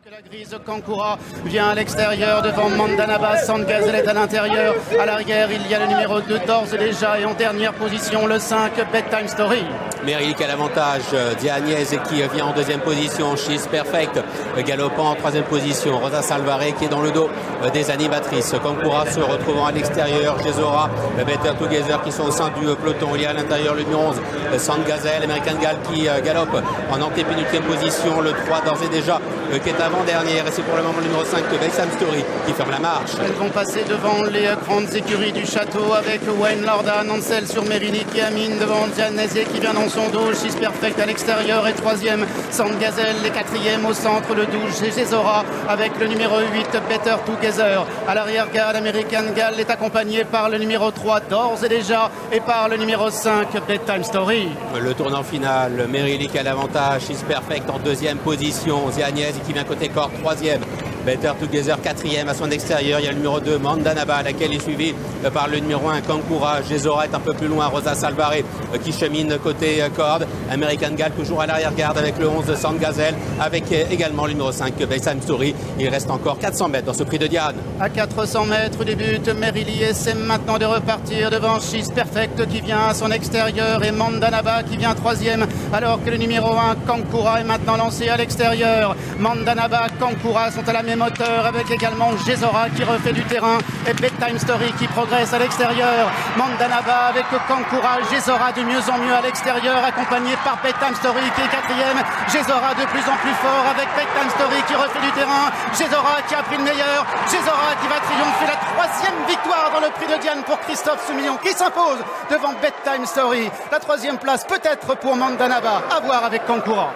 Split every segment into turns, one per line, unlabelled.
Que la grise Kankura vient à l'extérieur devant Mandanaba, Sandgazel est à l'intérieur. À l'arrière, il y a le numéro 2 d'ores et déjà. Et en dernière position, le 5, Bedtime Story.
Meryl qui a l'avantage, Diagnès qui vient en deuxième position, She's Perfect galopant en troisième position, Rosa Salvaré qui est dans le dos des animatrices. Kankura se retrouvant à l'extérieur, Gesora, Better Together qui sont au sein du peloton. Il y a à l'intérieur le numéro 11, Sandgazel, American Gal qui galope en antépénultième position, le 3 d'ores et déjà qui est avant-dernière, et c'est pour le moment le numéro 5 de Bedtime Story qui ferme la marche.
Elles vont passer devant les grandes écuries du château avec Wayne Lorda, Nancel sur Merini qui amine devant Diagnès qui vient dans son dos, She's Perfect à l'extérieur et troisième, Sandgazel, les quatrièmes au centre, le 12 chez Gesora avec le numéro 8 Better Together. À l'arrière-garde, American Gal est accompagné par le numéro 3 d'ores et déjà et par le numéro 5 Bedtime Story.
Le tournant final, Meryl qui a l'avantage, She's Perfect en deuxième position, Diagnès qui vient côté corps troisième. Better Together quatrième à son extérieur. Il y a le numéro 2 Mandanaba, laquelle est suivie par le numéro 1 Kankura. Gesora est un peu plus loin, Rosa Salvaré qui chemine côté corde. American Gal toujours à l'arrière-garde avec le 11 Sandgazel, avec également le numéro 5 Bedtime Story. Il reste encore 400 mètres dans ce prix de Diane.
À 400 mètres du but, Meryl essaie maintenant de repartir devant She's Perfect qui vient à son extérieur et Mandanaba qui vient troisième, alors que le numéro 1 Kankura est maintenant lancé à l'extérieur. Mandanaba, Kankura sont à la même hauteur avec également Gesora qui refait du terrain et Bedtime Story qui progresse à l'extérieur. Mandanaba avec Kankura, Gesora de mieux en mieux à l'extérieur, accompagné par Bedtime Story qui est quatrième. Gesora de plus en plus fort avec Bedtime Story qui refait du terrain. Gesora qui a pris le meilleur. Gesora qui va triompher, la troisième victoire dans le prix de Diane pour Christophe Soumillon qui s'impose devant Bedtime Story. La troisième place peut-être pour Mandanaba, à voir avec Kankura.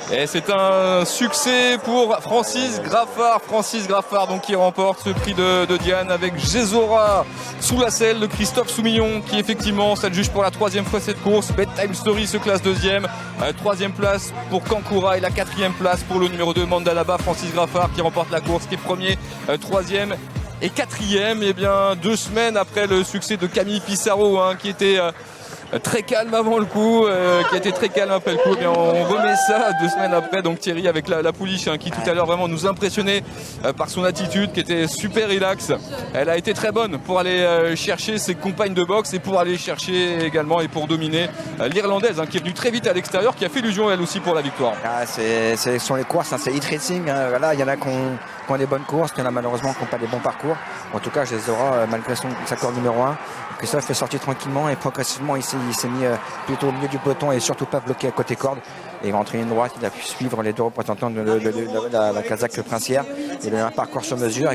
Et c'est un succès pour Francis Graffard donc qui remporte ce prix de Diane avec Gesora sous la selle de Christophe Soumillon qui effectivement s'adjuge pour la troisième fois cette course. Bedtime Story se classe deuxième, troisième place pour Kankura et la quatrième place pour le numéro 2 Mandanaba. Francis Graffard qui remporte la course, qui est premier, troisième et quatrième. Et bien 2 semaines après le succès de Camille Pissarro qui était très calme avant le coup, qui a été très calme après le coup. Et bien on remet ça 2 semaines après. Donc Thierry avec la pouliche qui tout à l'heure vraiment nous impressionnait par son attitude, qui était super relax. Elle a été très bonne pour aller chercher ses compagnes de boxe et pour aller chercher également et pour dominer l'Irlandaise qui est venue très vite à l'extérieur, qui a fait illusion elle aussi pour la victoire.
Ce sont les courses, c'est hit racing. Voilà, il y en a qui ont des bonnes courses, il y en a malheureusement qui n'ont pas des bons parcours. En tout cas, Gesora, malgré sa corde numéro 1, Christophe fait sortir tranquillement et progressivement il s'est mis plutôt au milieu du peloton et surtout pas bloqué à côté corde. Et rentré une droite, il a pu suivre les 2 représentants de la Kazakh princière. Il a eu un parcours sur mesure.